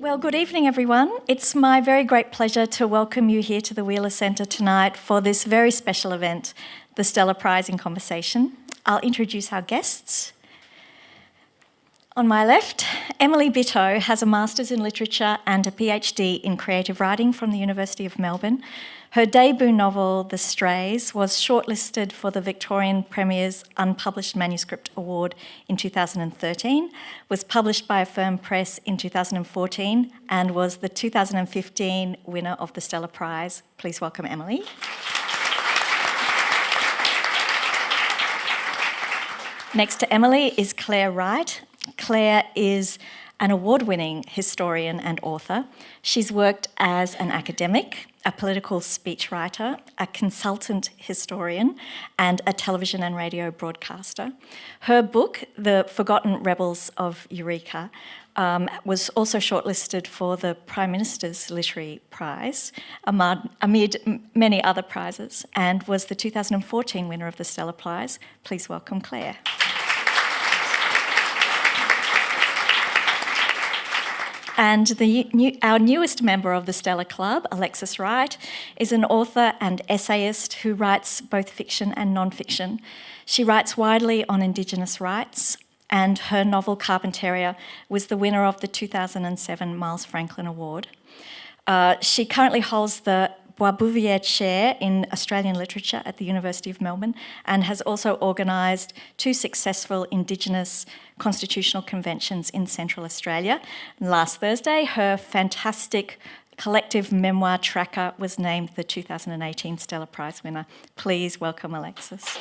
Well, good evening, everyone. It's my very great pleasure to welcome you here to the Wheeler Centre tonight for this very special event, the Stella Prize in Conversation. I'll introduce our guests. On my left, Emily Bitto has a Master's in Literature and a PhD in Creative Writing from the University of Melbourne. Her debut novel, The Strays, was shortlisted for the Victorian Premier's Unpublished Manuscript Award in 2013, was published by Affirm Press in 2014, and was the 2015 winner of the Stella Prize. Please welcome Emily. Next to Emily is Clare Wright. Clare is an award-winning historian and author. She's worked as an academic, a political speechwriter, a consultant historian, and a television and radio broadcaster. Her book, The Forgotten Rebels of Eureka, was also shortlisted for the Prime Minister's Literary Prize, amid many other prizes, and was the 2014 winner of the Stella Prize. Please welcome Clare. And our newest member of the Stella Club, Alexis Wright, is an author and essayist who writes both fiction and non-fiction. She writes widely on Indigenous rights, and her novel Carpentaria was the winner of the 2007 Miles Franklin Award. She currently holds the Boisbouvier Chair in Australian Literature at the University of Melbourne and has also organised 2 successful Indigenous constitutional conventions in Central Australia. And last Thursday, her fantastic collective memoir Tracker was named the 2018 Stella Prize winner. Please welcome Alexis.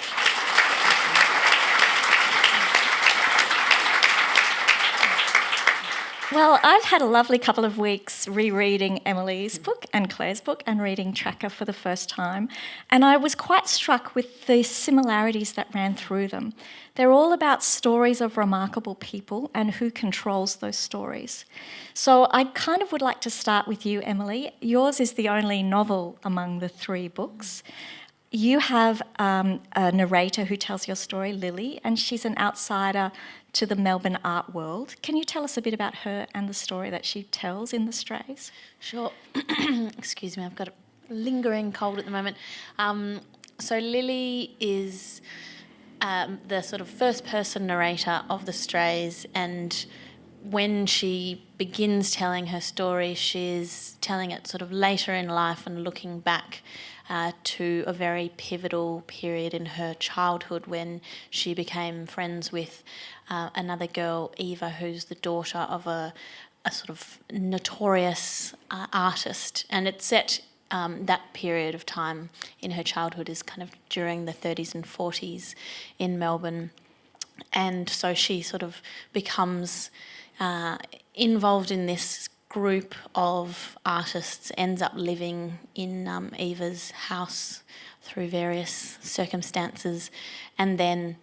Well, I've had a lovely couple of weeks rereading Emily's book and Clare's book and reading Tracker for the first time, and I was quite struck with the similarities that ran through them. They're all about stories of remarkable people and who controls those stories. So I kind of would like to start with you, Emily. Yours is the only novel among the 3 books. You have a narrator who tells your story, Lily, and she's an outsider to the Melbourne art world. Can you tell us a bit about her and the story that she tells in The Strays? Sure. Excuse me, I've got a lingering cold at the moment. So Lily is the sort of first-person narrator of The Strays, and when she begins telling her story, she's telling it sort of later in life and looking back to a very pivotal period in her childhood when she became friends with another girl, Eva, who's the daughter of a sort of notorious artist. And it's set, that period of time in her childhood is kind of during the 30s and 40s in Melbourne. And so she sort of becomes involved in this group of artists, ends up living in Eva's house through various circumstances, and then,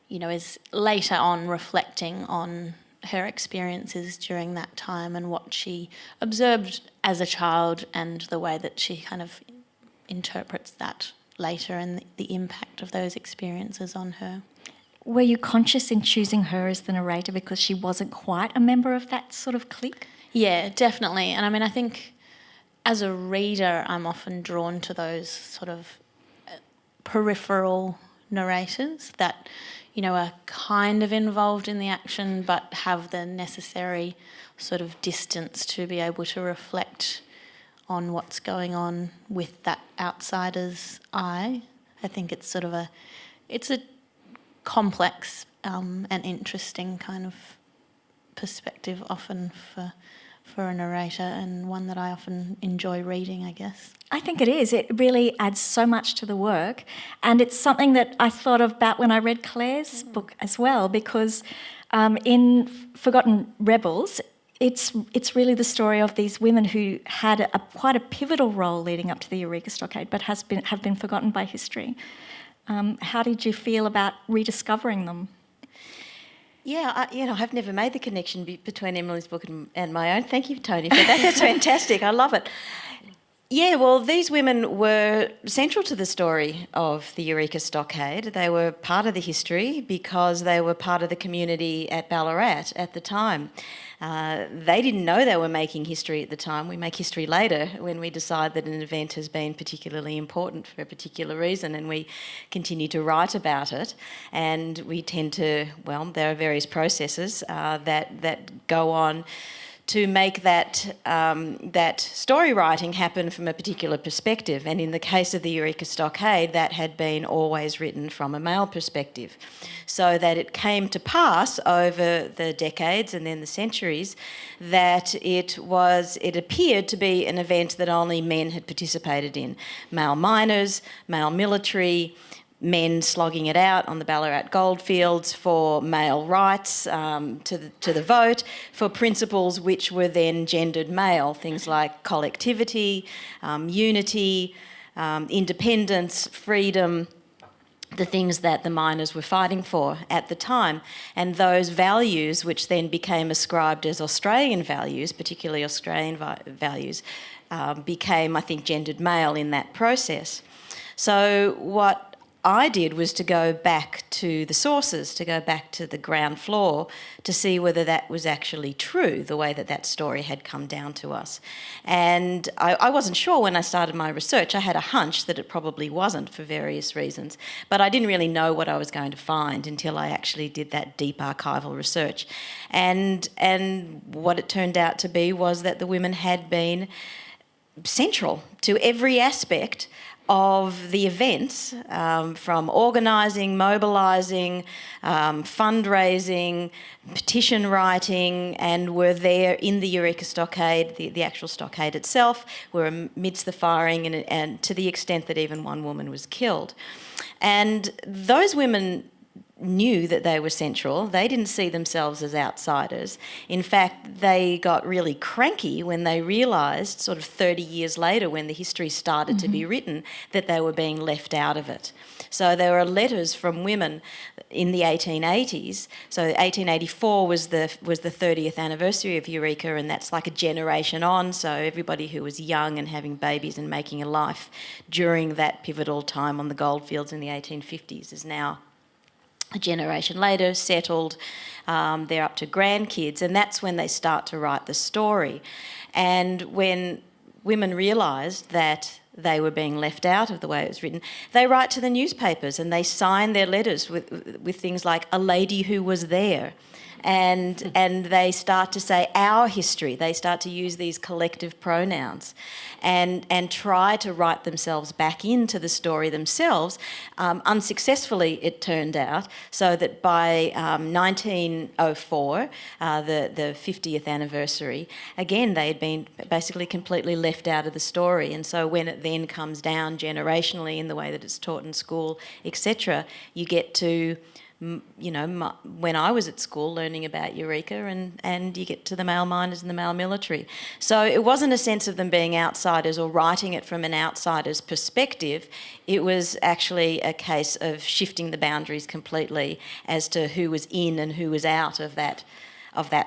you know, is later on reflecting on her experiences during that time and what she observed as a child and the way that she kind of interprets that later and the impact of those experiences on her. Were you conscious in choosing her as the narrator because she wasn't quite a member of that sort of clique? Yeah, definitely. And I mean, I think as a reader, I'm often drawn to those sort of peripheral narrators that, you know, are kind of involved in the action but have the necessary sort of distance to be able to reflect on what's going on with that outsider's eye. I think it's sort of a complex and interesting kind of perspective often for a narrator, and one that I often enjoy reading, I guess. I think it is. It really adds so much to the work, and it's something that I thought about when I read Clare's book as well, because in Forgotten Rebels, it's really the story of these women who had quite a pivotal role leading up to the Eureka Stockade, but have been forgotten by history. How did you feel about rediscovering them? Yeah, I've never made the connection between Emily's book and my own. Thank you, Toni, for that. That's fantastic. I love it. Yeah, well, these women were central to the story of the Eureka Stockade. They were part of the history because they were part of the community at Ballarat at the time. They didn't know they were making history at the time. We make history later when we decide that an event has been particularly important for a particular reason, and we continue to write about it. And we tend to, well, there are various processes that go on to make that story writing happen from a particular perspective. And in the case of the Eureka Stockade, that had been always written from a male perspective. So that it came to pass over the decades and then the centuries that it appeared to be an event that only men had participated in. Male miners, male military, men slogging it out on the Ballarat goldfields for male rights to the vote, for principles which were then gendered male, things like collectivity, unity, independence, freedom, the things that the miners were fighting for at the time. And those values, which then became ascribed as Australian values, particularly Australian values, became, I think, gendered male in that process. So what I did was to go back to the sources, to go back to the ground floor to see whether that was actually true, the way that story had come down to us. And I wasn't sure when I started my research. I had a hunch that it probably wasn't for various reasons, but I didn't really know what I was going to find until I actually did that deep archival research. And what it turned out to be was that the women had been central to every aspect of the events, from organising, mobilising, fundraising, petition writing, and were there in the Eureka Stockade, the actual stockade itself, were amidst the firing and to the extent that even one woman was killed. And those women knew that they were central. They didn't see themselves as outsiders. In fact, they got really cranky when they realised, sort of 30 years later, when the history started to be written, that they were being left out of it. So there are letters from women in the 1880s. So 1884 was the 30th anniversary of Eureka, and that's like a generation on. So everybody who was young and having babies and making a life during that pivotal time on the goldfields in the 1850s is now a generation later, settled, they're up to grandkids, and that's when they start to write the story. And when women realised that they were being left out of the way it was written, they write to the newspapers and they sign their letters with things like "a lady who was there." And they start to say our history. They start to use these collective pronouns and try to write themselves back into the story themselves. Unsuccessfully, it turned out, so that by 1904, the 50th anniversary, again, they had been basically completely left out of the story. And so when it then comes down generationally in the way that it's taught in school, etc., you get to, you know, when I was at school learning about Eureka, and you get to the male miners and the male military. So it wasn't a sense of them being outsiders or writing it from an outsider's perspective. It was actually a case of shifting the boundaries completely as to who was in and who was out of that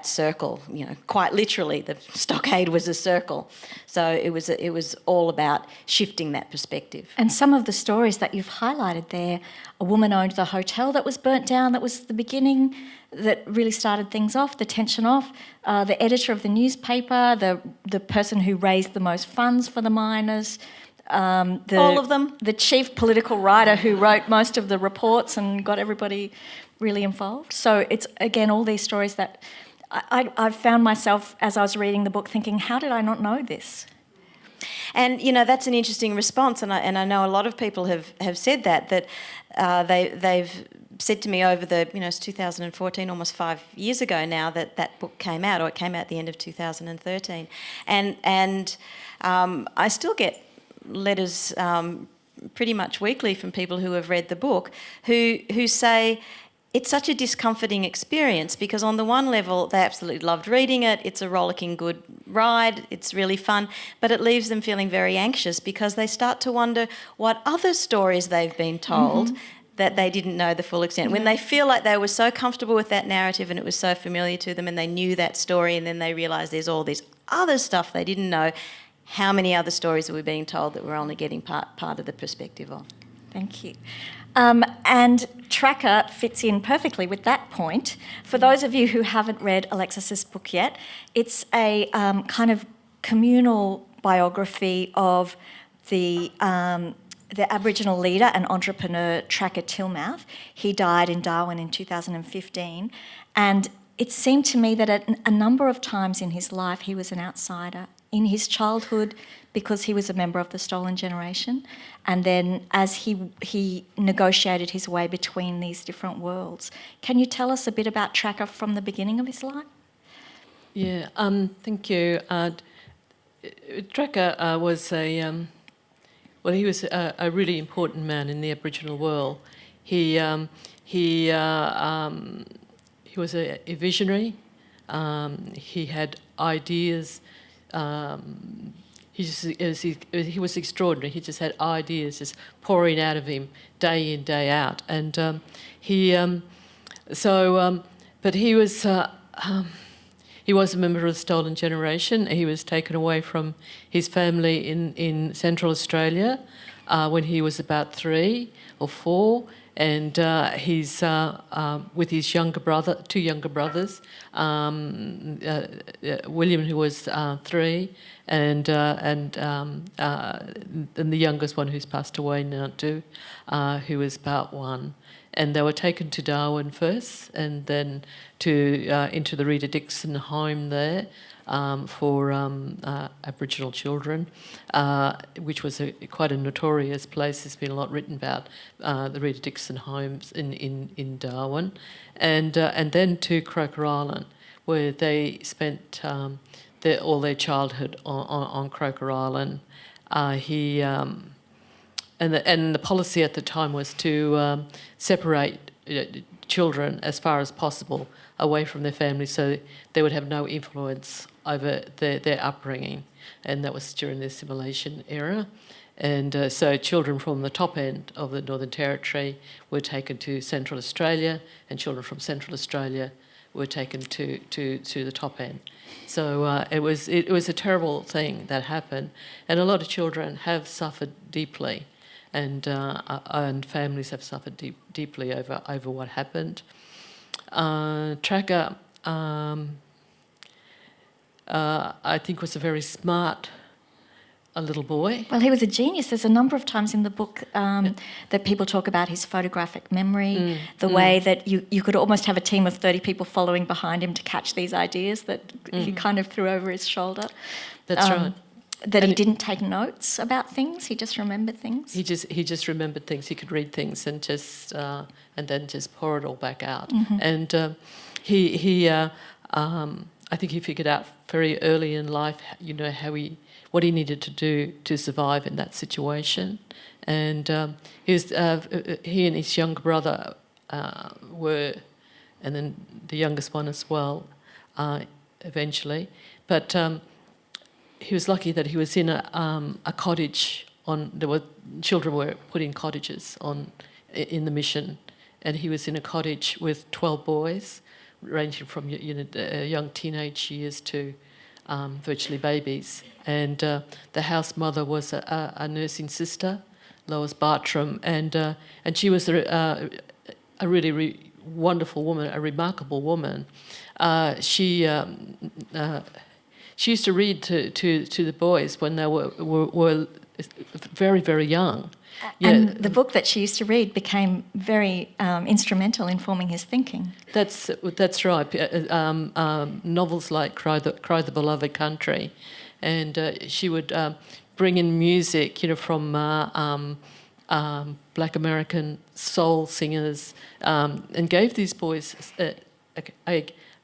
circle. You know, quite literally, the stockade was a circle. So it was all about shifting that perspective. And some of the stories that you've highlighted there, a woman owned the hotel that was burnt down, that was the beginning, that really started things off, the tension off. The editor of the newspaper, the person who raised the most funds for the miners. All of them. The chief political writer who wrote most of the reports and got everybody really involved. So it's, again, all these stories that I've found myself, as I was reading the book, thinking, how did I not know this? And, you know, that's an interesting response, and I know a lot of people have said that they've said to me over it's 2014, almost 5 years ago now, that book came out, or it came out at the end of 2013. And I still get letters pretty much weekly from people who have read the book who say it's such a discomforting experience, because on the one level they absolutely loved reading it, it's a rollicking good ride, it's really fun, but it leaves them feeling very anxious because they start to wonder what other stories they've been told that they didn't know the full extent. When they feel like they were so comfortable with that narrative and it was so familiar to them and they knew that story, and then they realise there's all this other stuff they didn't know, how many other stories are we being told that we're only getting part of the perspective of? Thank you. And Tracker fits in perfectly with that point. For those of you who haven't read Alexis's book yet, it's a kind of communal biography of the Aboriginal leader and entrepreneur Tracker Tillmouth. He died in Darwin in 2015, and it seemed to me that at a number of times in his life he was an outsider. In his childhood, because he was a member of the Stolen Generation, and then as he negotiated his way between these different worlds. Can you tell us a bit about Tracker from the beginning of his life? Yeah, thank you. Tracker was he was a really important man in the Aboriginal world. He was a visionary. He had ideas. He was extraordinary. He just had ideas just pouring out of him day in, day out. And but he was a member of the Stolen Generation. He was taken away from his family in Central Australia when he was about 3 or 4. And he's with his two younger brothers, William, who was 3, and the youngest one, who's passed away now too, who was about 1. And they were taken to Darwin first, and then into the Rita Dixon home there for Aboriginal children, which was quite a notorious place. There's been a lot written about the Rita Dixon homes in Darwin, and then to Croker Island, where they spent all their childhood on Croker Island. And the policy at the time was to separate children as far as possible away from their families, so they would have no influence over their upbringing, and that was during the assimilation era. And so children from the top end of the Northern Territory were taken to Central Australia, and children from Central Australia were taken to the top end. So it was a terrible thing that happened, and a lot of children have suffered deeply, and families have suffered deeply over what happened. Tracker, I think, was a very smart little boy. Well, he was a genius. There's a number of times in the book that people talk about his photographic memory, the way that you could almost have a team of 30 people following behind him to catch these ideas that he kind of threw over his shoulder. That's right. That he didn't take notes about things. He just remembered things. He just remembered things. He could read things and then just pour it all back out. And I think he figured out very early in life, what he needed to do to survive in that situation. And he and his younger brother were, and then the youngest one as well, eventually. But he was lucky that he was in a cottage. Children were put in cottages in the mission, and he was in a cottage with 12 boys, ranging from young teenage years to virtually babies. And the house mother was a nursing sister, Lois Bartram, and she was a really wonderful woman, a remarkable woman. She used to read to the boys when they were very, very young. And the book that she used to read became very instrumental in forming his thinking. That's right. Novels like Cry the Beloved Country, and she would bring in music, from Black American soul singers, and gave these boys an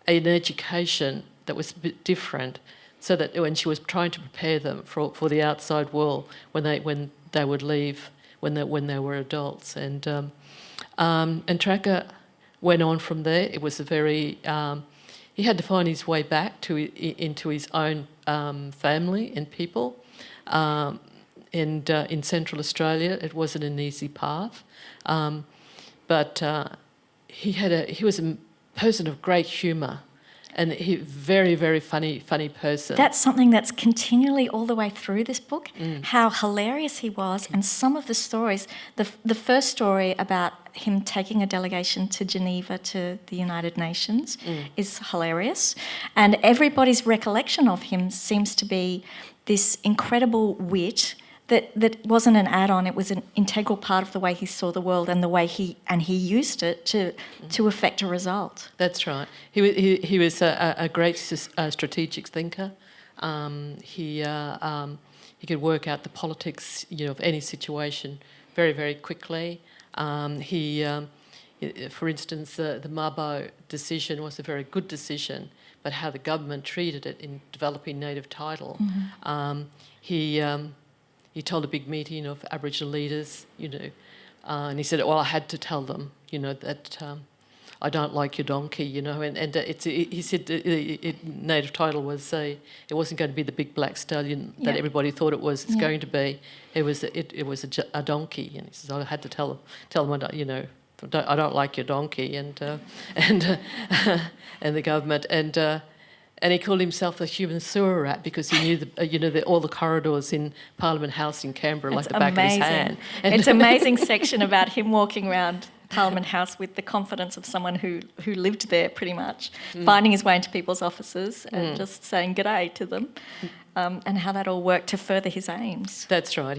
education that was a bit different, so that when she was trying to prepare them for the outside world when they would leave, when they were adults. And Tracker went on from there. It was a very he had to find his way back into his own family and people. And in Central Australia, it wasn't an easy path, but he was a person of great humour, and he very, very funny person. That's something that's continually all the way through this book, how hilarious he was, and some of the stories. The first story about him taking a delegation to Geneva to the United Nations is hilarious, and everybody's recollection of him seems to be this incredible wit that wasn't an add-on, it was an integral part of the way he saw the world and the way he used it to affect a result. That's right. He was a great strategic thinker. He could work out the politics, of any situation very, very quickly. For instance, the Mabo decision was a very good decision, but how the government treated it in developing native title. He told a big meeting of Aboriginal leaders, and he said, well, I had to tell them, that I don't like your donkey, and he said native title was it wasn't going to be the big black stallion that everybody thought it was going to be. It was a donkey, and he says, I had to tell them, I don't like your donkey, and the government and he called himself the human sewer rat because he knew all the corridors in Parliament House in Canberra like the back of his hand. It's an amazing section about him walking around Parliament House with the confidence of someone who lived there pretty much, finding his way into people's offices and just saying g'day to them, and how that all worked to further his aims. That's right.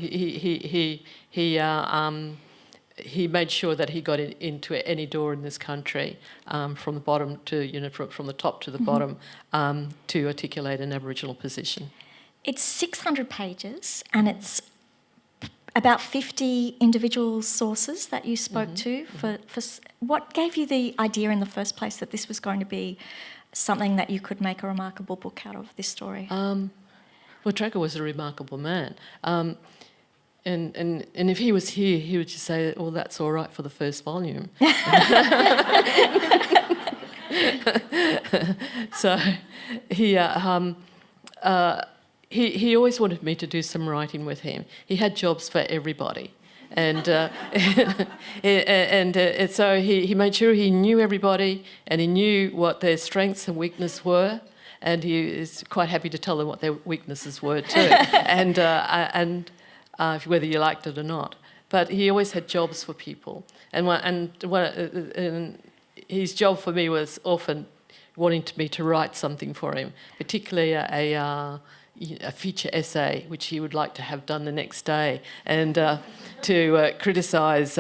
He made sure that he got into any door in this country, from the bottom to, from the top to the bottom, to articulate an Aboriginal position. It's 600 pages and it's about 50 individual sources that you spoke to. For what gave you the idea in the first place that this was going to be something that you could make a remarkable book out of, this story? Well, Tracker was a remarkable man. And if he was here, he would just say, "Oh, that's all right for the first volume." So he always wanted me to do some writing with him. He had jobs for everybody, and so he made sure he knew everybody and he knew what their strengths and weaknesses were. And he is quite happy to tell them what their weaknesses were too, and whether you liked it or not. But he always had jobs for people, and his job for me was often wanting me to write something for him, particularly a feature essay, which he would like to have done the next day, and to criticise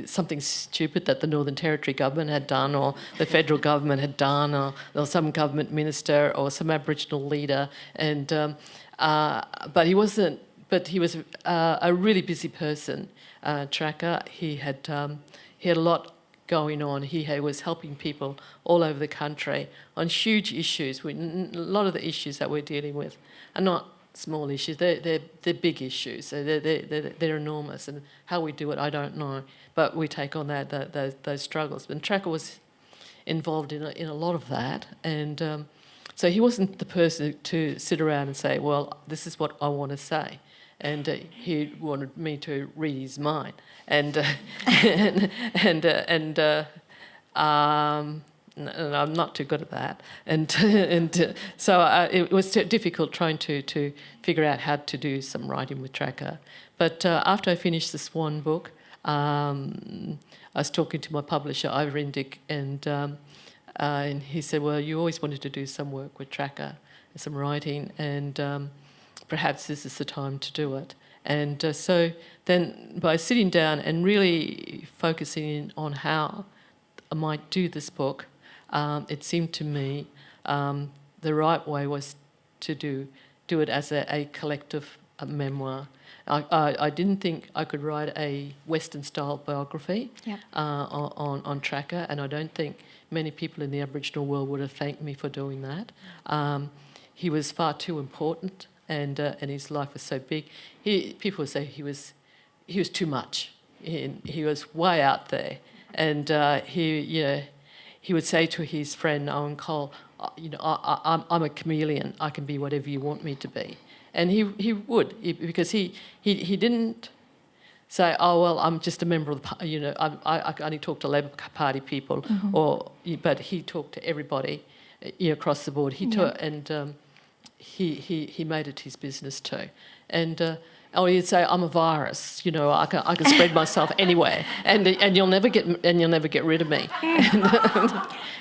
something stupid that the Northern Territory government had done, or the federal government had done, or some government minister or some Aboriginal leader, and but he wasn't. But he was a really busy person, Tracker. He had a lot going on. He was helping people all over the country on huge issues. A lot of the issues that we're dealing with are not small issues. They're big issues. They're enormous. And how we do it, I don't know. But we take on those struggles. And Tracker was involved in a lot of that. And so he wasn't the person to sit around and say, well, this is what I want to say. And he wanted me to read his mind, and I'm not too good at that, and so it was difficult trying to figure out how to do some writing with Tracker. But after I finished the Swan book, I was talking to my publisher, Ivor Indick, and he said, well, you always wanted to do some work with Tracker, some writing, and perhaps this is the time to do it. And so then by sitting down and really focusing on how I might do this book, it seemed to me the right way was to do it as a collective memoir. I didn't think I could write a Western-style biography on Tracker, and I don't think many people in the Aboriginal world would have thanked me for doing that. He was far too important. And his life was so big. People would say he was too much. He was way out there, and he would say to his friend Owen Cole, I'm a chameleon. I can be whatever you want me to be. And he would, because he didn't say, oh well, I'm just a member of the I only talk to Labor Party people, but he talked to everybody. across the board. He took and he made it his business too, and. Or you'd say, I'm a virus, I can spread myself anywhere, and you'll never get rid of me.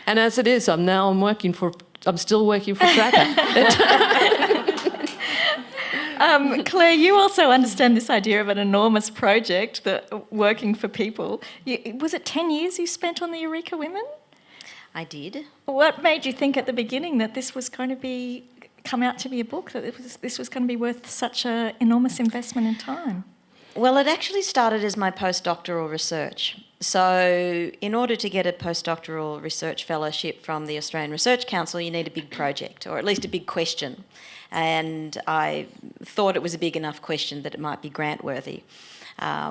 And as it is, I'm still working for Tracker. Claire, you also understand this idea of an enormous project, working for people. Was it 10 years you spent on the Eureka Women? I did. What made you think at the beginning that this was going to come out to be a book, that this was going to be worth such an enormous investment in time? Well, it actually started as my postdoctoral research. So in order to get a postdoctoral research fellowship from the Australian Research Council, you need a big project, or at least a big question. And I thought it was a big enough question that it might be grant-worthy,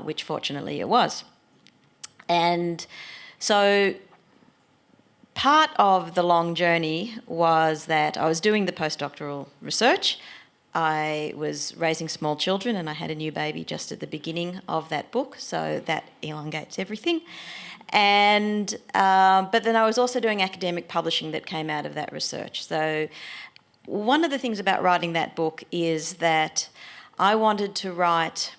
which fortunately it was. And so part of the long journey was that I was doing the postdoctoral research. I was raising small children, and I had a new baby just at the beginning of that book, so that elongates everything. And but then I was also doing academic publishing that came out of that research. So one of the things about writing that book is that I wanted to write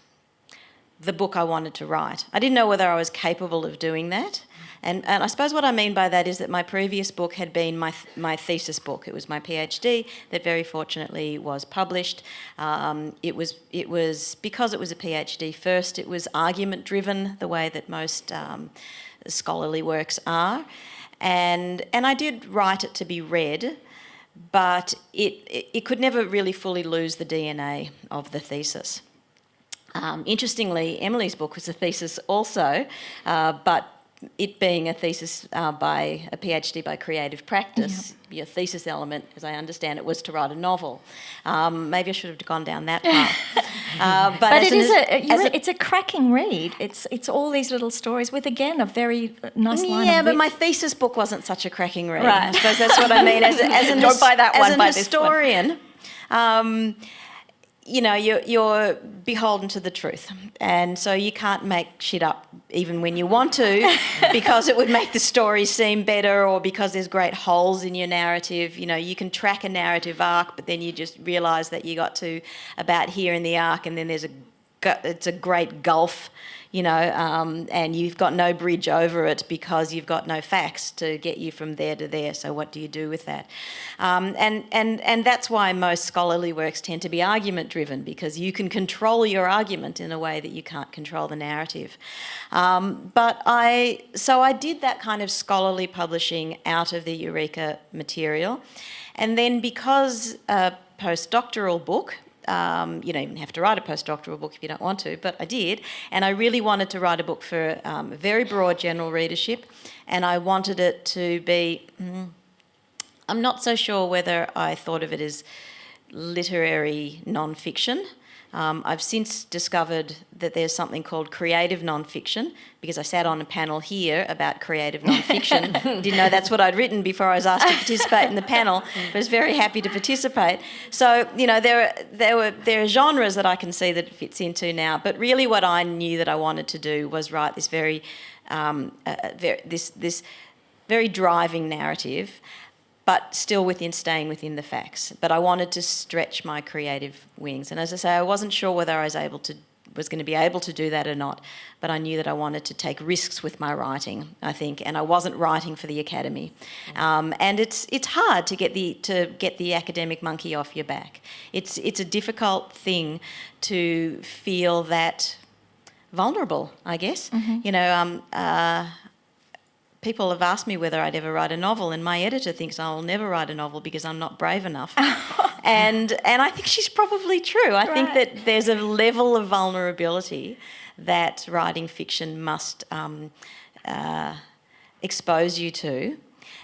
the book I wanted to write. I didn't know whether I was capable of doing that. And I suppose what I mean by that is that my previous book had been my thesis book. It was my PhD that very fortunately was published. It was because it was a PhD first, it was argument driven, the way that most scholarly works are. And I did write it to be read, but it could never really fully lose the DNA of the thesis. Interestingly, Emily's book was a thesis also, but it being a thesis by a PhD by creative practice, your thesis element, as I understand it, was to write a novel. Maybe I should have gone down that path. But it's a cracking read. It's all these little stories with, again, a very nice line. Yeah, of but wit. my thesis book wasn't such a cracking read. Right. I suppose that's what I mean. As Don't buy that one, buy this one. historian, you're beholden to the truth. And so you can't make shit up even when you want to, because it would make the story seem better, or because there's great holes in your narrative. You can track a narrative arc, but then you just realise that you got to about here in the arc, and then it's a great gulf, and you've got no bridge over it because you've got no facts to get you from there to there. So what do you do with that? And that's why most scholarly works tend to be argument driven, because you can control your argument in a way that you can't control the narrative. But I did that kind of scholarly publishing out of the Eureka material. And then because a postdoctoral book, you don't even have to write a postdoctoral book if you don't want to, but I did. And I really wanted to write a book for a very broad general readership. And I wanted it to be, I'm not so sure whether I thought of it as literary non-fiction. I've since discovered that there's something called creative non-fiction, because I sat on a panel here about creative non-fiction. Didn't know that's what I'd written before I was asked to participate in the panel, but I was very happy to participate. So, there are genres that I can see that it fits into now, but really what I knew that I wanted to do was write this very driving narrative, but still staying within the facts. But I wanted to stretch my creative wings. And as I say, I wasn't sure whether I was going to be able to do that or not, but I knew that I wanted to take risks with my writing, I think, and I wasn't writing for the academy. And it's hard to get the academic monkey off your back. It's a difficult thing to feel that vulnerable, I guess. Mm-hmm. People have asked me whether I'd ever write a novel, and my editor thinks I'll never write a novel because I'm not brave enough. and I think she's probably true. I think that there's a level of vulnerability that writing fiction must expose you to,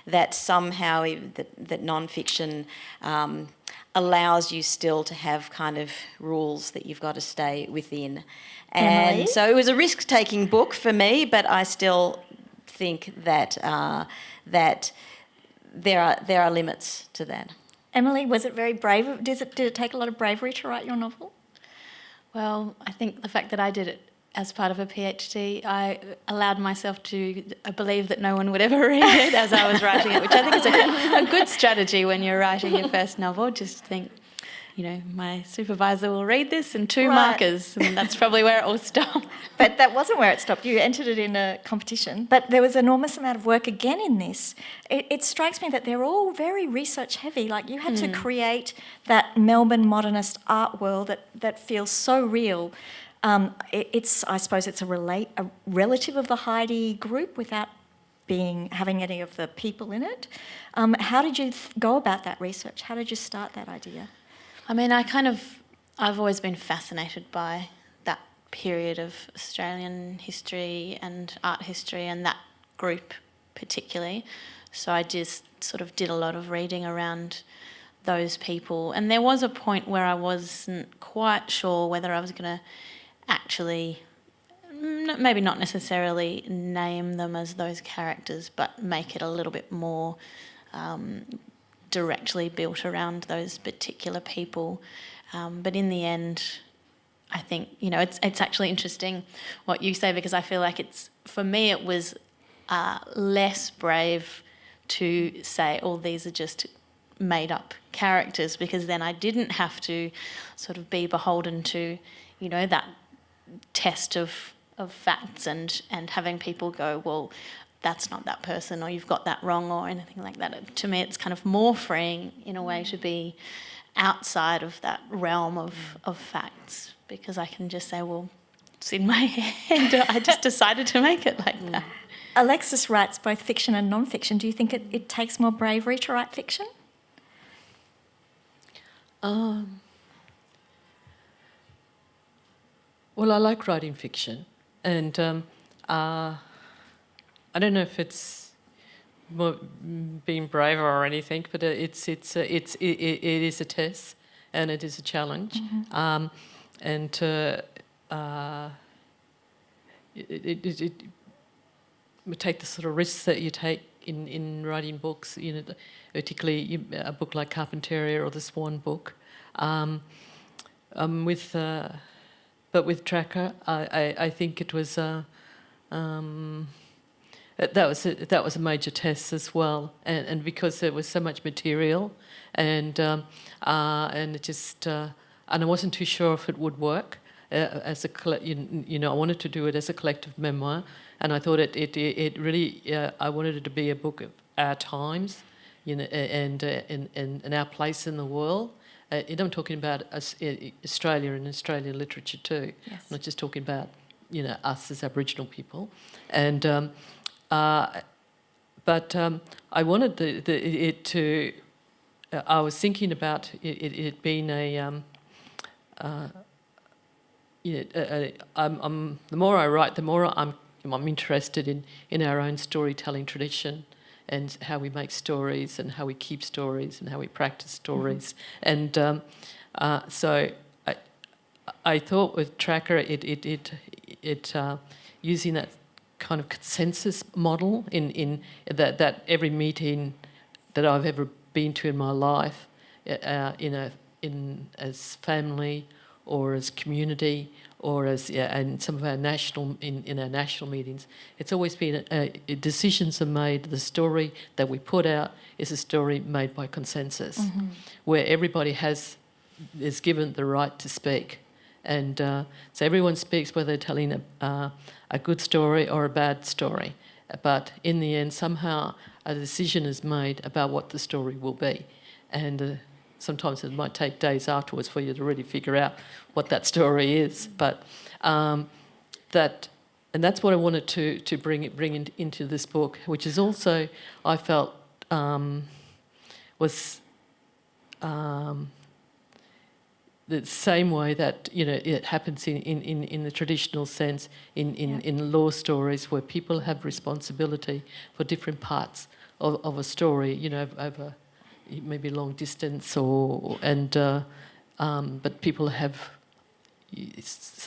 that somehow that non-fiction allows you still to have kind of rules that you've got to stay within. And Emily? So it was a risk-taking book for me, but I still think that there are limits to that. Emily, was it very brave? Did it take a lot of bravery to write your novel? Well, I think the fact that I did it as part of a PhD, I allowed myself to believe that no one would ever read it as I was writing it, which I think is a good strategy when you're writing your first novel. Just think, my supervisor will read this and 2 markers, and that's probably where it will stop. But that wasn't where it stopped. You entered it in a competition, but there was an enormous amount of work again in this. It strikes me that they're all very research heavy. Like, you had to create that Melbourne modernist art world that feels so real. I suppose it's a relative of the Heidi group without having any of the people in it. How did you go about that research? How did you start that idea? I mean, I've always been fascinated by that period of Australian history and art history, and that group particularly. So I just sort of did a lot of reading around those people. And there was a point where I wasn't quite sure whether I was going to actually, maybe not necessarily name them as those characters, but make it a little bit more directly built around those particular people. But in the end, I think, it's actually interesting what you say, because I feel like for me, it was less brave to say, these are just made up characters, because then I didn't have to sort of be beholden to, that test of facts and having people go, well, that's not that person, or you've got that wrong, or anything like that. To me, it's kind of more freeing in a way to be outside of that realm of facts, because I can just say, well, it's in my head. I just decided to make it like that. Alexis writes both fiction and non-fiction. Do you think it takes more bravery to write fiction? Well, I like writing fiction, and I don't know if it's more being braver or anything, but it is a test, and it is a challenge, we take the sort of risks that you take in writing books, particularly a book like Carpentaria or the Swan book. But with Tracker, I think it was that was a major test as well, and because there was so much material, and it just and I wasn't too sure if it would work as a I wanted to do it as a collective memoir, and I thought it really I wanted it to be a book of our times, and our place in the world. I'm talking about Australia and Australian literature too. Yes. I'm not just talking about us as Aboriginal people, and but I wanted it to. I was thinking about it being a. The more I write, the more I'm interested in our own storytelling tradition, and how we make stories, and how we keep stories, and how we practice stories. Mm-hmm. And so I thought with Tracker, it using that kind of consensus model in that every meeting that I've ever been to in my life, in as family or as community or as and some of our in our national meetings, it's always been decisions are made. The story that we put out is a story made by consensus, mm-hmm. where everybody is given the right to speak, and so everyone speaks whether they're telling a good story or a bad story, but in the end, somehow a decision is made about what the story will be, and. Sometimes it might take days afterwards for you to really figure out what that story is. But that's what I wanted to bring into this book, which is also, I felt, was the same way that it happens in the traditional sense in law stories, where people have responsibility for different parts of a story, over maybe long distance but people have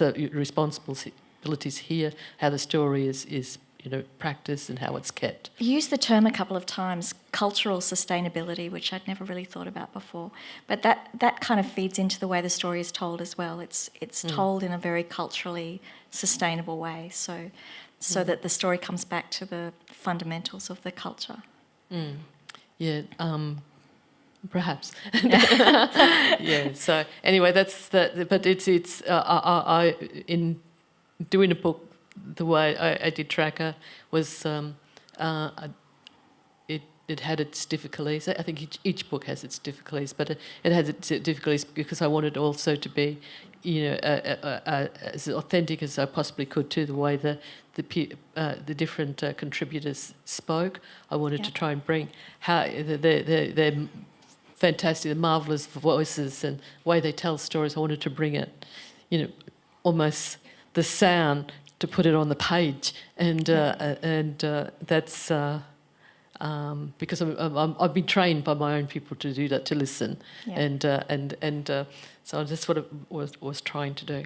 responsibilities here, how the story is practiced and how it's kept. You used the term a couple of times, cultural sustainability, which I'd never really thought about before. But that kind of feeds into the way the story is told as well. It's told in a very culturally sustainable way, so that the story comes back to the fundamentals of the culture. Yeah, perhaps. Yeah. So anyway, that's the. But it's I in doing a book the way I did Tracker was it had its difficulties. I think each book has its difficulties, but it has its difficulties because I wanted also to be, as authentic as I possibly could to the way the different contributors spoke. I wanted to try and bring how they're fantastic, the marvellous voices and way they tell stories. I wanted to bring it, almost the sound to put it on the page, and that's. Because I've been trained by my own people to do that, to listen, and so that's what I was trying to do.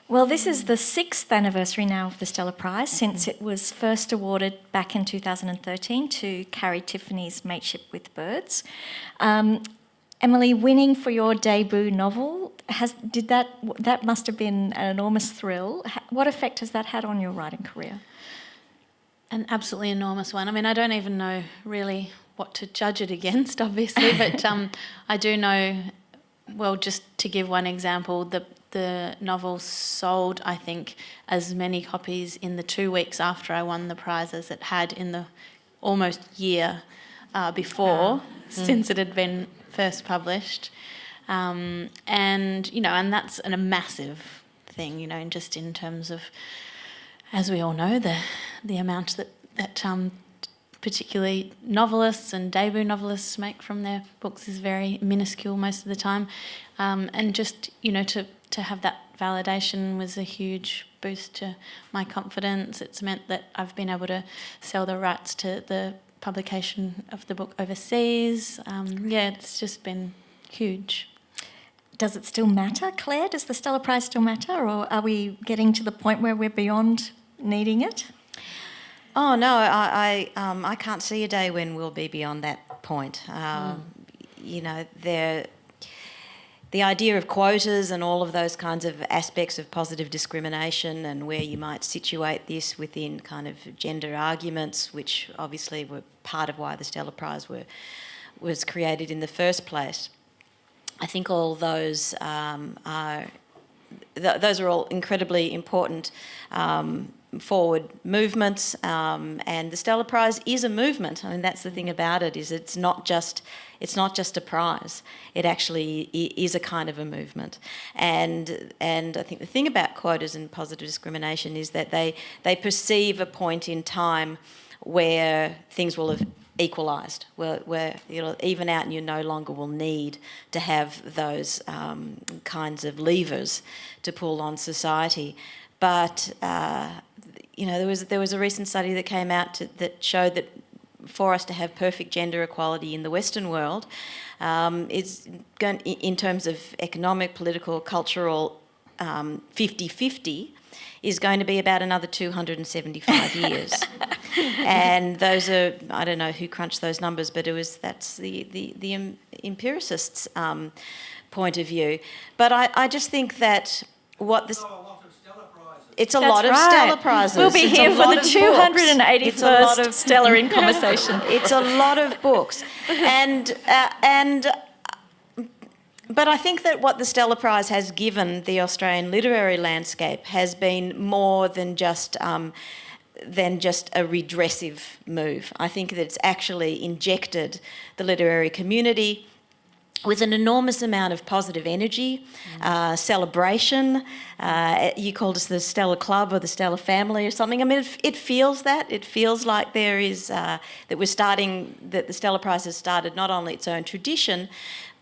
Well, this is the 6th anniversary now of the Stella Prize, since it was first awarded back in 2013 to Carrie Tiffany's Mateship with Birds. Emily, winning for your debut novel, that must have been an enormous thrill. What effect has that had on your writing career? An absolutely enormous one. I mean, I don't even know really what to judge it against, obviously, but I do know, well, just to give one example, the novel sold, I think, as many copies in the 2 weeks after I won the prize as it had in the almost year before, since it had been first published. And that's a massive thing, just in terms of, as we all know, the amount that particularly novelists and debut novelists make from their books is very minuscule most of the time. And just, to have that validation was a huge boost to my confidence. It's meant that I've been able to sell the rights to the publication of the book overseas. It's just been huge. Does it still matter, Clare? Does the Stella Prize still matter, or are we getting to the point where we're beyond needing it? Oh no, I can't see a day when we'll be beyond that point. The idea of quotas and all of those kinds of aspects of positive discrimination and where you might situate this within kind of gender arguments, which obviously were part of why the Stella Prize was created in the first place. I think all those are all incredibly important forward movements, and the Stella Prize is a movement. I mean, that's the thing about it, is it's not just a prize. It actually is a kind of a movement. And I think the thing about quotas and positive discrimination is that they perceive a point in time where things will have equalised, where it'll even out and you no longer will need to have those kinds of levers to pull on society. But there was a recent study that came out that showed that for us to have perfect gender equality in the Western world, it's going, in terms of economic, political, cultural, 50-50, is going to be about another 275 years. And those are, I don't know who crunched those numbers, but that's the empiricists' point of view. But I just think that what this... It's a lot of Stella Prizes. We'll be here for the 281st Stella in Conversation. It's a lot of books. But I think that what the Stella Prize has given the Australian literary landscape has been more than just a redressive move. I think that it's actually injected the literary community with an enormous amount of positive energy, celebration. You called us the Stella Club or the Stella family or something. I mean, it feels that. It feels like there is, that the Stella Prize has started not only its own tradition,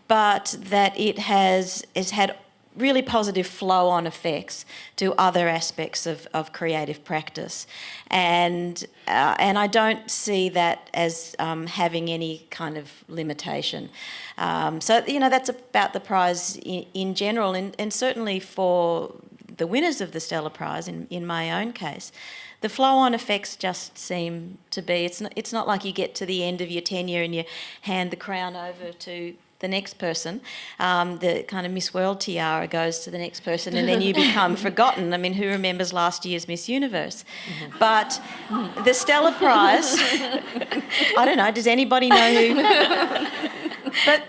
but that it has had really positive flow-on effects to other aspects of creative practice. And I don't see that as having any kind of limitation. So, that's about the prize in general, and certainly for the winners of the Stella Prize, in my own case, the flow-on effects just seem to be, it's not like you get to the end of your tenure and you hand the crown over to the next person. The kind of Miss World tiara goes to the next person and then you become forgotten. I mean, who remembers last year's Miss Universe? But the Stella Prize, I don't know, does anybody know who? But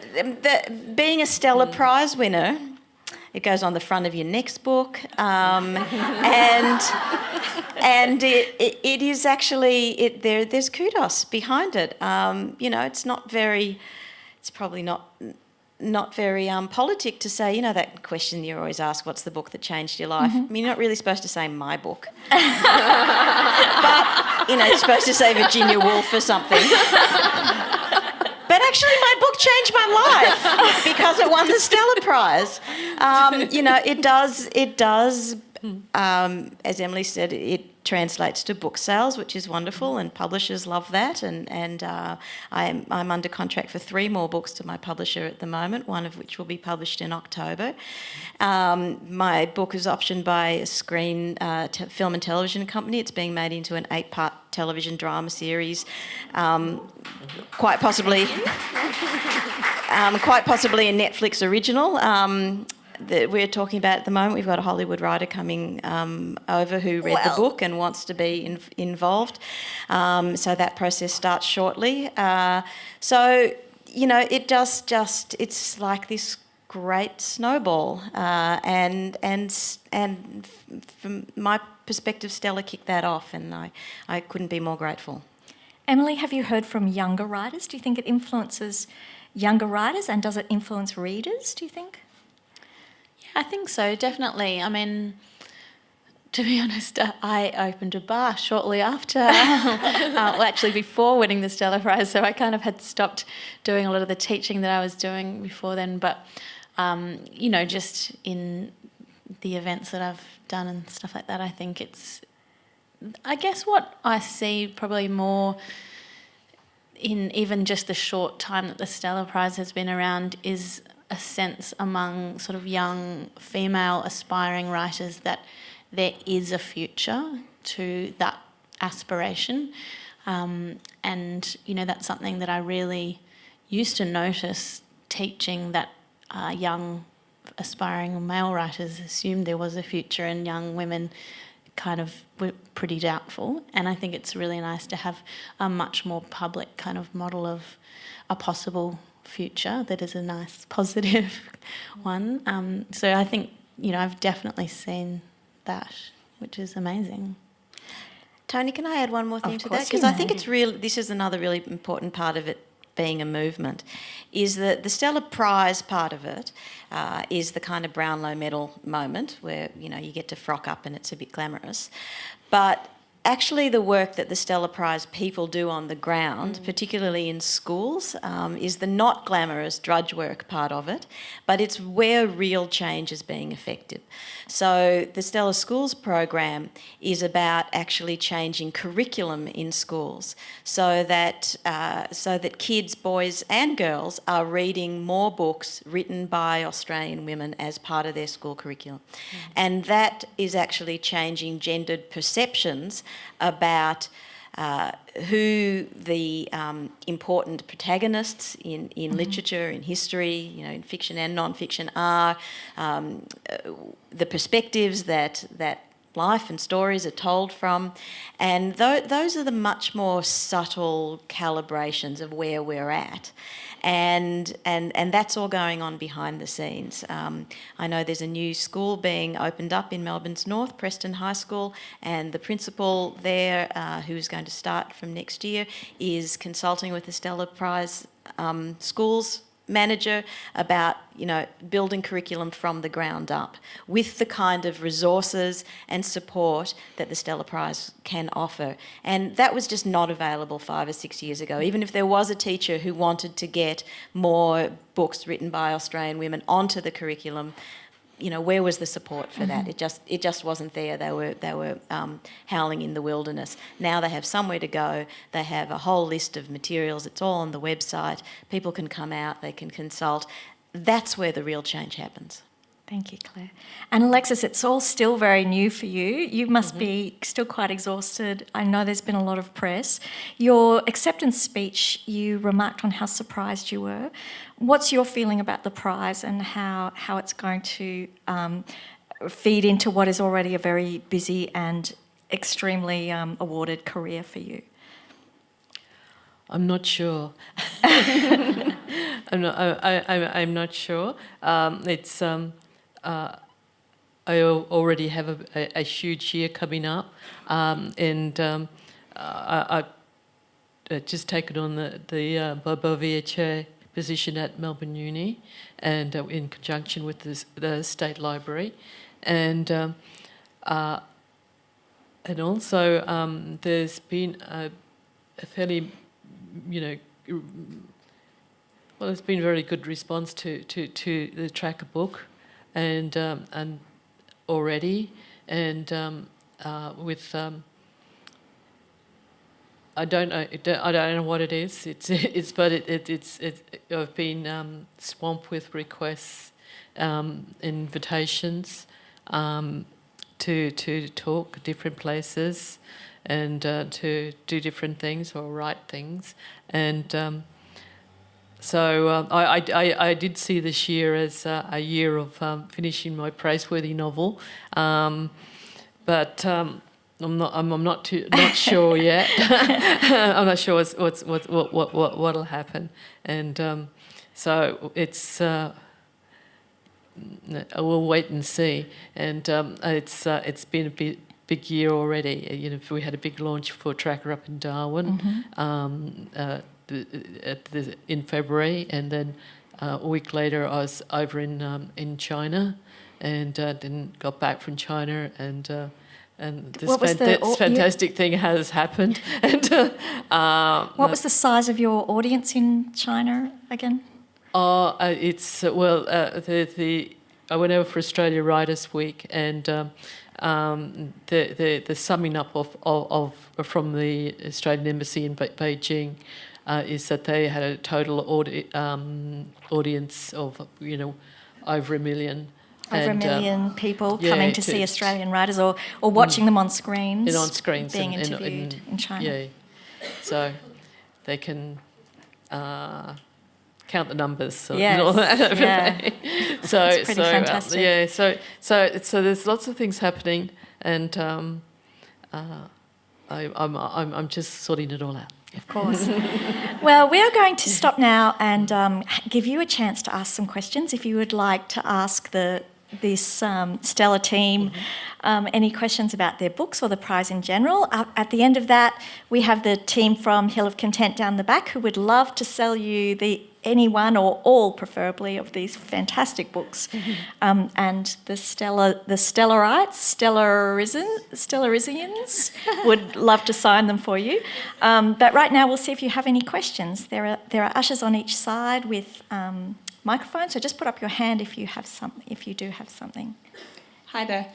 being a Stella Prize winner, it goes on the front of your next book, and it is actually there's kudos behind it. It's probably not very politic to say, that question you always ask, what's the book that changed your life? I mean, you're not really supposed to say my book. But, you're supposed to say Virginia Woolf or something. But actually my book changed my life because it won the Stella Prize. It does, as Emily said, it translates to book sales, which is wonderful, and publishers love that. And I'm under contract for 3 more books to my publisher at the moment, one of which will be published in October. My book is optioned by a film and television company. It's being made into an 8-part television drama series, quite possibly a Netflix original. That we're talking about at the moment. We've got a Hollywood writer coming over who read the book and wants to be involved. So that process starts shortly. It's like this great snowball. And from my perspective, Stella kicked that off, and I couldn't be more grateful. Emily, have you heard from younger writers? Do you think it influences younger writers, and does it influence readers, do you think? I think so, definitely. I mean, to be honest, I opened a bar shortly after, actually before winning the Stella Prize, so I kind of had stopped doing a lot of the teaching that I was doing before then. But, just in the events that I've done and stuff like that, I think I guess what I see probably more in even just the short time that the Stella Prize has been around is a sense among sort of young female aspiring writers that there is a future to that aspiration. And, that's something that I really used to notice teaching, that young aspiring male writers assumed there was a future and young women kind of were pretty doubtful. And I think it's really nice to have a much more public kind of model of a possible future that is a nice positive one. So I think I've definitely seen that, which is amazing. Toni, can I add one more thing to that? Because I think this is another really important part of it being a movement, is that the Stella Prize part of it is the kind of Brownlow medal moment where you get to frock up and it's a bit glamorous, but actually the work that the Stella Prize people do on the ground, particularly in schools, is the not glamorous drudge work part of it, but it's where real change is being effected. So the Stella Schools program is about actually changing curriculum in schools so that kids, boys and girls, are reading more books written by Australian women as part of their school curriculum. And that is actually changing gendered perceptions about who the important protagonists in literature, in history, in fiction and non-fiction are, the perspectives that life and stories are told from, and those are the much more subtle calibrations of where we're at. And that's all going on behind the scenes. I know there's a new school being opened up in Melbourne's north, Preston High School, and the principal there, who's going to start from next year, is consulting with the Stella Prize schools manager about building curriculum from the ground up with the kind of resources and support that the Stella Prize can offer. And that was just not available 5 or 6 years ago. Even if there was a teacher who wanted to get more books written by Australian women onto the curriculum, where was the support for that? It just wasn't there. They were howling in the wilderness. Now they have somewhere to go. They have a whole list of materials. It's all on the website. People can come out. They can consult. That's where the real change happens. Thank you, Claire. And Alexis, it's all still very new for you. You must be still quite exhausted. I know there's been a lot of press. Your acceptance speech, you remarked on how surprised you were. What's your feeling about the prize and how it's going to feed into what is already a very busy and extremely awarded career for you? I'm not sure. I'm not sure. I already have a huge year coming up, and I've just taken on the Bouvier Chair position at Melbourne Uni, and in conjunction with the State Library, and also there's been a fairly, there's been a very good response to the tracker book, and already, and with I don't know what it is. I've been swamped with requests, invitations to talk different places, and to do different things or write things, and. So I did see this year as a year of finishing my praiseworthy novel, but I'm not sure yet. I'm not sure what'll happen, and so it's we'll wait and see. And it's been a big year already. We had a big launch for Tracker up in Darwin. In February, and then a week later I was over in China, and then got back from China, and this fantastic thing has happened. And what was the size of your audience in China again? It's I went over for Australia Writers Week, and the summing up of from the Australian Embassy in Beijing. Is that they had a total audience of over 1 million. Over 1 million people coming to see Australian writers, or watching them on screens. And on screens, being interviewed in China. Yeah, so they can count the numbers and all that. Yeah. So it's pretty fantastic. So there's lots of things happening, and I'm just sorting it all out. Of course. Well, we are going to stop now and give you a chance to ask some questions. If you would like to ask this Stella team any questions about their books or the prize in general. At the end of that, we have the team from Hill of Content down the back who would love to sell you any one or all, preferably, of these fantastic books. And the Stellarites, Stellarisians would love to sign them for you. But right now, we'll see if you have any questions. There are ushers on each side with microphones, so just put up your hand if you do have something. Hi there.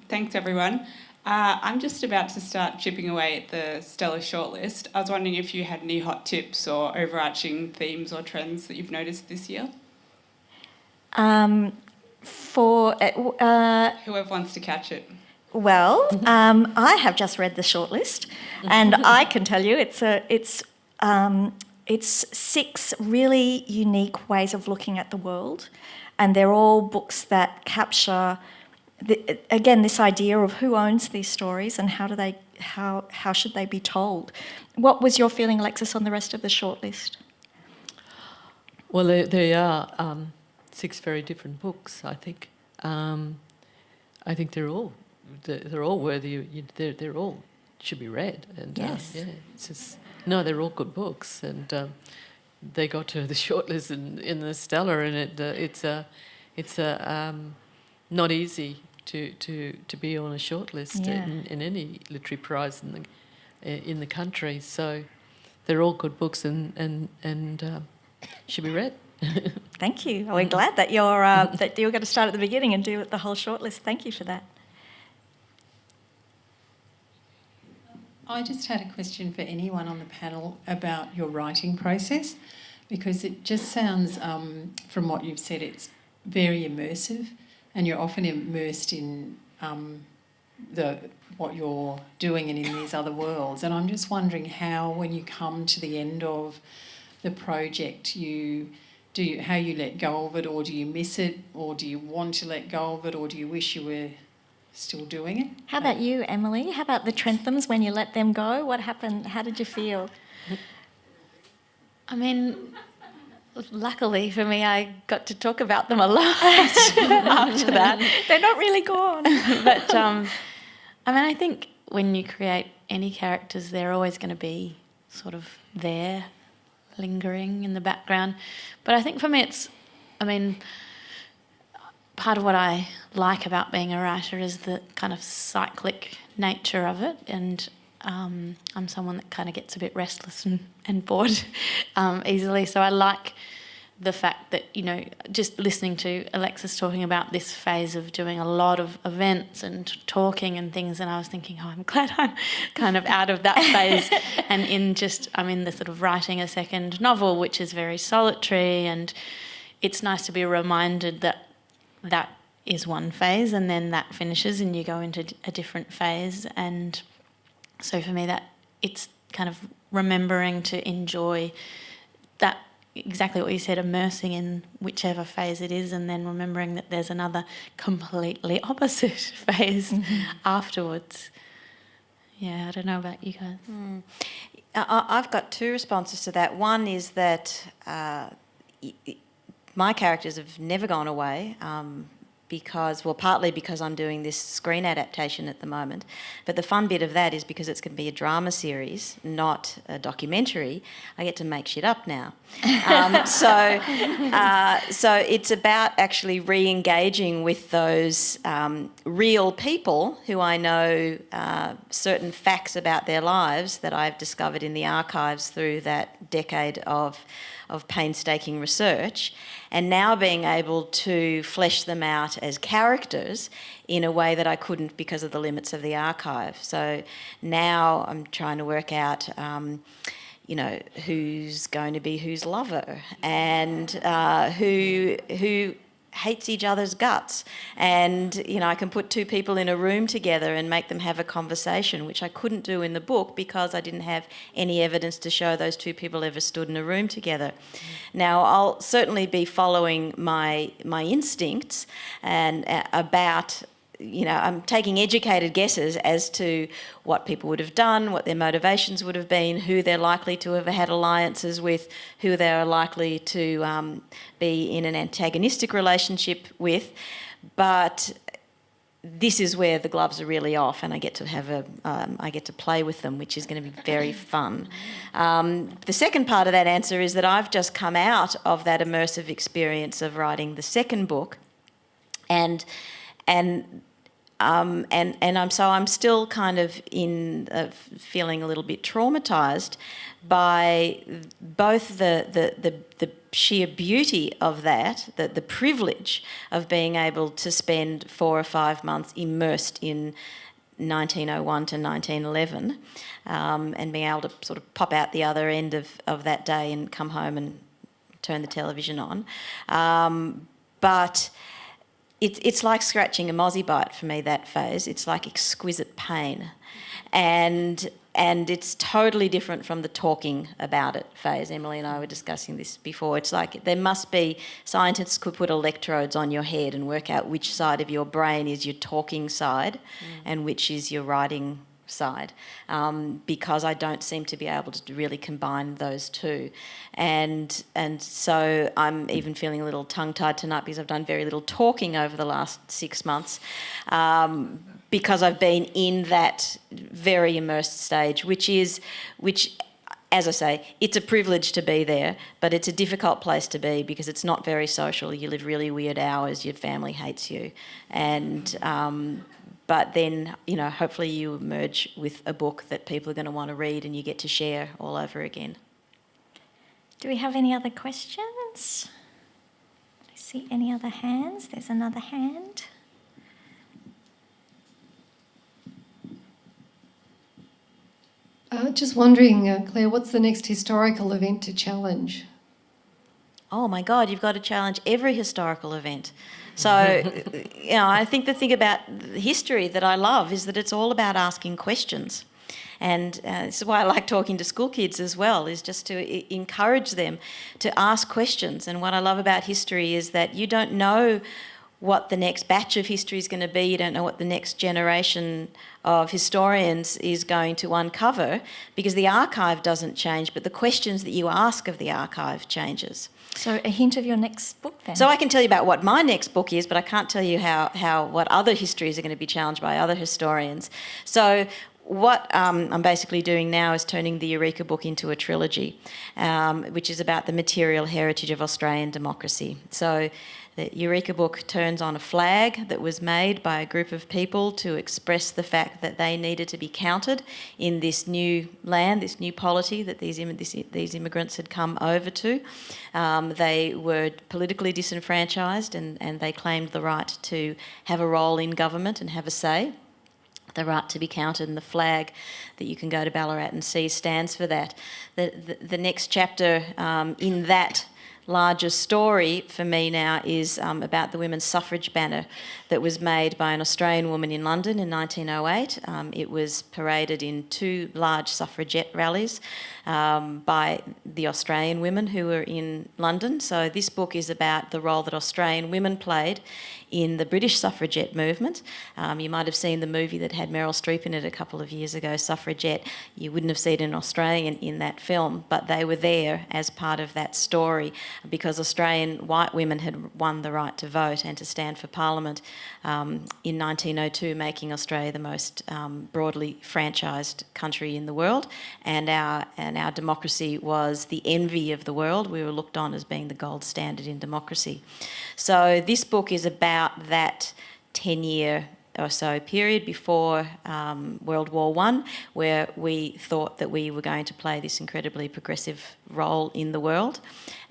Thanks, everyone. I'm just about to start chipping away at the Stella shortlist. I was wondering if you had any hot tips or overarching themes or trends that you've noticed this year? Whoever wants to catch it. Well, I have just read the shortlist, and I can tell you it's 6 really unique ways of looking at the world, and they're all books that capture this idea of who owns these stories and how should they be told. What was your feeling, Alexis, on the rest of the shortlist? Well, they are 6 very different books. I think they're all worthy. They're all should be read. And yes. They're all good books, and they got to the shortlist in the Stella, and it's not easy to be on a shortlist in any literary prize in the country. So they're all good books and should be read. Thank you. We're glad that you're going to start at the beginning and do the whole shortlist. Thank you for that. I just had a question for anyone on the panel about your writing process, because it just sounds, from what you've said, it's very immersive. and you're often immersed in what you're doing and in these other worlds. And I'm just wondering how, when you come to the end of the project, how you let go of it, or do you miss it, or do you want to let go of it, or do you wish you were still doing it? How about you, Emily? How about the Trenthams, when you let them go? What happened? How did you feel? I mean, luckily for me, I got to talk about them a lot after that. They're not really gone. But, I mean, I think when you create any characters, they're always going to be sort of there, lingering in the background. But I think for me part of what I like about being a writer is the kind of cyclic nature of it, and I'm someone that kind of gets a bit restless and bored easily, so I like the fact that, just listening to Alexis talking about this phase of doing a lot of events and talking and things, and I was thinking, I'm glad I'm kind of out of that phase and I'm in the sort of writing a second novel, which is very solitary, and it's nice to be reminded that is one phase and then that finishes and you go into a different phase. And so for me, that it's kind of remembering to enjoy that, exactly what you said, immersing in whichever phase it is, and then remembering that there's another completely opposite phase afterwards. Yeah, I don't know about you guys. I've got two responses to that. One is that my characters have never gone away, partly because I'm doing this screen adaptation at the moment, but the fun bit of that is because it's going to be a drama series, not a documentary, I get to make shit up now. So it's about actually re-engaging with those real people who I know certain facts about their lives that I've discovered in the archives through that decade of painstaking research, and now being able to flesh them out as characters in a way that I couldn't because of the limits of the archive. So now I'm trying to work out, who's going to be whose lover, and who hates each other's guts, and I can put two people in a room together and make them have a conversation, which I couldn't do in the book because I didn't have any evidence to show those two people ever stood in a room together. Now I'll certainly be following my instincts and about I'm taking educated guesses as to what people would have done, what their motivations would have been, who they're likely to have had alliances with, who they're likely to be in an antagonistic relationship with. But this is where the gloves are really off, and I get to I get to play with them, which is going to be very fun. The second part of that answer is that I've just come out of that immersive experience of writing the second book, and I'm still kind of feeling a little bit traumatised by both the sheer beauty of that, the privilege of being able to spend 4 or 5 months immersed in 1901 to 1911, and being able to sort of pop out the other end of that day and come home and turn the television on. But it's like scratching a mozzie bite for me, that phase. It's like exquisite pain. And it's totally different from the talking about it phase. Emily and I were discussing this before. It's like scientists could put electrodes on your head and work out which side of your brain is your talking side and which is your writing side, because I don't seem to be able to really combine those two. And so I'm even feeling a little tongue-tied tonight because I've done very little talking over the last 6 months, because I've been in that very immersed stage, which, as I say, it's a privilege to be there, but it's a difficult place to be because it's not very social. You live really weird hours, your family hates you, and but then, hopefully you emerge with a book that people are going to want to read and you get to share all over again. Do we have any other questions? I see any other hands? There's another hand. Just wondering, Claire, what's the next historical event to challenge? oh my God, you've got to challenge every historical event. So, I think the thing about history that I love is that it's all about asking questions. And this is why I like talking to school kids as well, is just to encourage them to ask questions. And what I love about history is that you don't know what the next batch of history is going to be. You don't know what the next generation of historians is going to uncover, because the archive doesn't change, but the questions that you ask of the archive changes. So a hint of your next book then? So I can tell you about what my next book is, but I can't tell you what other histories are going to be challenged by other historians. So what I'm basically doing now is turning the Eureka book into a trilogy, which is about the material heritage of Australian democracy. So the Eureka book turns on a flag that was made by a group of people to express the fact that they needed to be counted in this new land, this new polity that these immigrants had come over to. They were politically disenfranchised, and they claimed the right to have a role in government and have a say. The right to be counted, and the flag that you can go to Ballarat and see stands for that. The next chapter in that larger story for me now is about the women's suffrage banner that was made by an Australian woman in London in 1908. It was paraded in 2 large suffragette rallies by the Australian women who were in London. So this book is about the role that Australian women played in the British suffragette movement. You might have seen the movie that had Meryl Streep in it a couple of years ago, Suffragette. You wouldn't have seen an Australian in that film, but they were there as part of that story because Australian white women had won the right to vote and to stand for Parliament in 1902, making Australia the most broadly franchised country in the world, and our democracy was the envy of the world. We were looked on as being the gold standard in democracy. So this book is about that 10-year or so period before World War I, where we thought that we were going to play this incredibly progressive role in the world.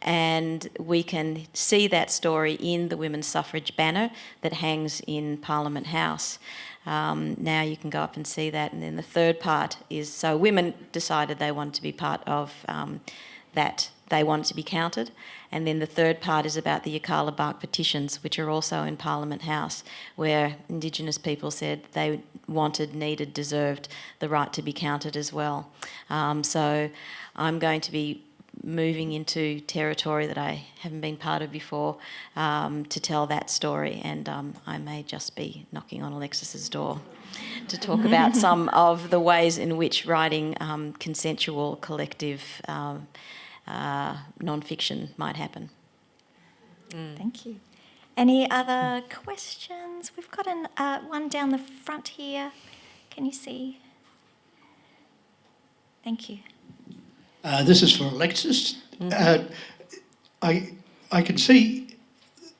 And we can see that story in the women's suffrage banner that hangs in Parliament House. Now you can go up and see that. And then the third part is, so women decided they wanted to be part of that, they wanted to be counted. And then the third part is about the Yirrkala bark petitions, which are also in Parliament House, where Indigenous people said they wanted, needed, deserved the right to be counted as well. So I'm going to be moving into territory that I haven't been part of before to tell that story, and I may just be knocking on Alexis's door to talk about some of the ways in which writing consensual, collective non-fiction might happen. Thank you. Any other questions? We've got one down the front here. Can you see? Thank you. This is for Alexis. I can see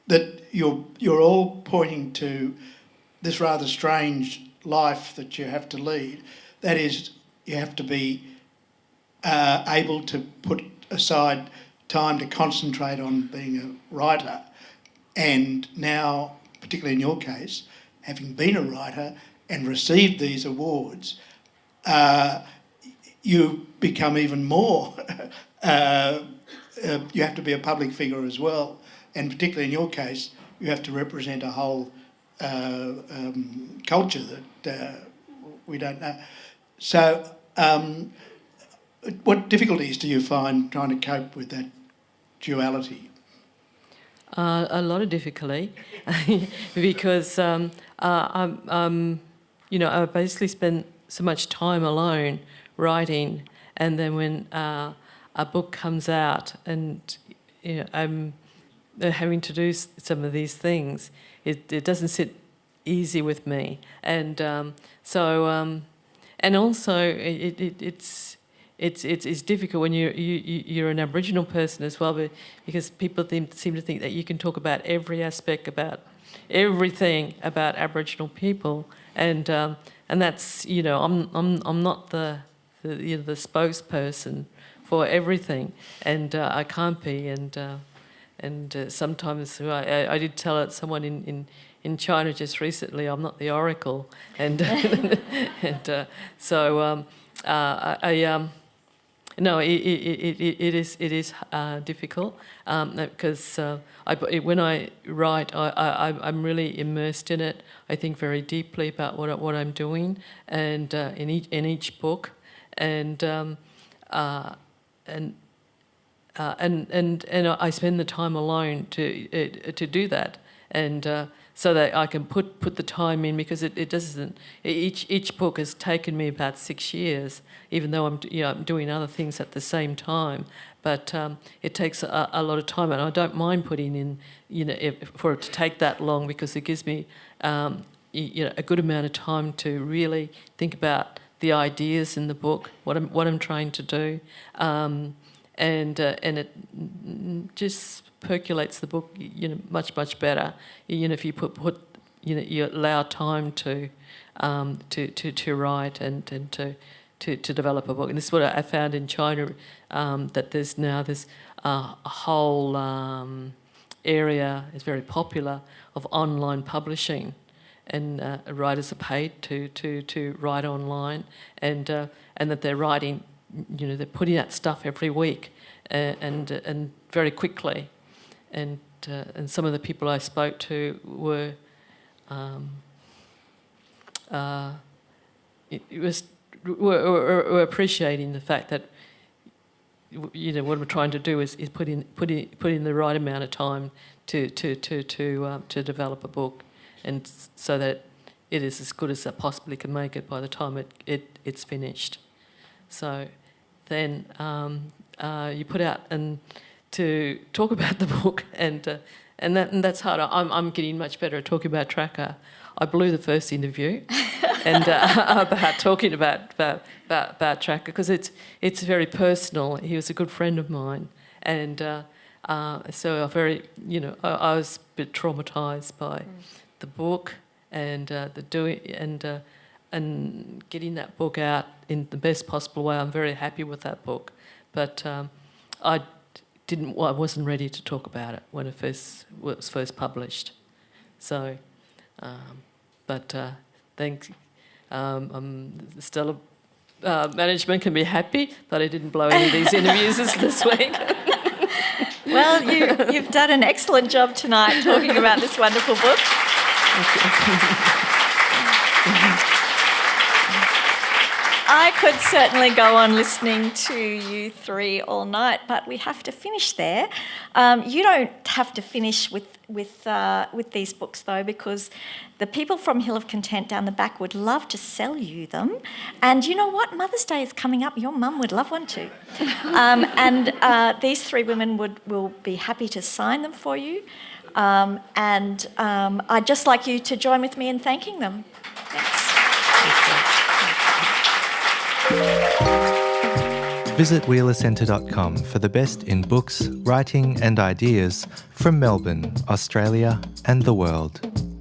that you're all pointing to this rather strange life that you have to lead. That is, you have to be able to put aside time to concentrate on being a writer. And now, particularly in your case, having been a writer and received these awards, you become even more, you have to be a public figure as well. And particularly in your case, you have to represent a whole culture that we don't know. So what difficulties do you find trying to cope with that duality? A lot of difficulty because I basically spent so much time alone writing, and then when a book comes out and I'm having to do some of these things, it doesn't sit easy with me, and and also it's difficult when you're an Aboriginal person as well, because people seem to think that you can talk about every aspect, about everything about Aboriginal people, and that's I'm not the spokesperson for everything, and I can't be, and sometimes I did tell someone in China just recently, I'm not the oracle, and so No, it is difficult because when I write, I'm really immersed in it. I think very deeply about what I'm doing, and in each book, and I spend the time alone to do that, and so that I can put the time in, because it doesn't. Each book has taken me about 6 years, even though I'm doing other things at the same time. But it takes a lot of time, and I don't mind putting in, for it to take that long, because it gives me a good amount of time to really think about the ideas in the book, what I'm trying to do, and it just percolates the book, much better. If you put you allow time to write and to develop a book. And this is what I found in China, that there's now a whole area is very popular of online publishing, and writers are paid to write online, and that they're writing, they're putting out stuff every week, and very quickly, and some of the people I spoke to were were appreciating the fact that what we're trying to do is put in the right amount of time to develop a book, and so that it is as good as I possibly can make it by the time it's finished. So then you put out and to talk about the book, and that's hard. I'm getting much better at talking about Tracker. I blew the first interview, and about talking about Tracker, because it's very personal. He was a good friend of mine, and so I was a bit traumatised by the book and and getting that book out in the best possible way. I'm very happy with that book, but I wasn't ready to talk about it when it was first published. So, thanks. Stella management can be happy that I didn't blow any of these interviews this week. Well, you've done an excellent job tonight talking about this wonderful book. I could certainly go on listening to you three all night, but we have to finish there. You don't have to finish with these books, though, because the people from Hill of Content down the back would love to sell you them. And you know what? Mother's Day is coming up. Your mum would love one too. And these three women will be happy to sign them for you. And I'd just like you to join with me in thanking them. Thanks. Visit wheelercentre.com for the best in books, writing and ideas from Melbourne, Australia and the world.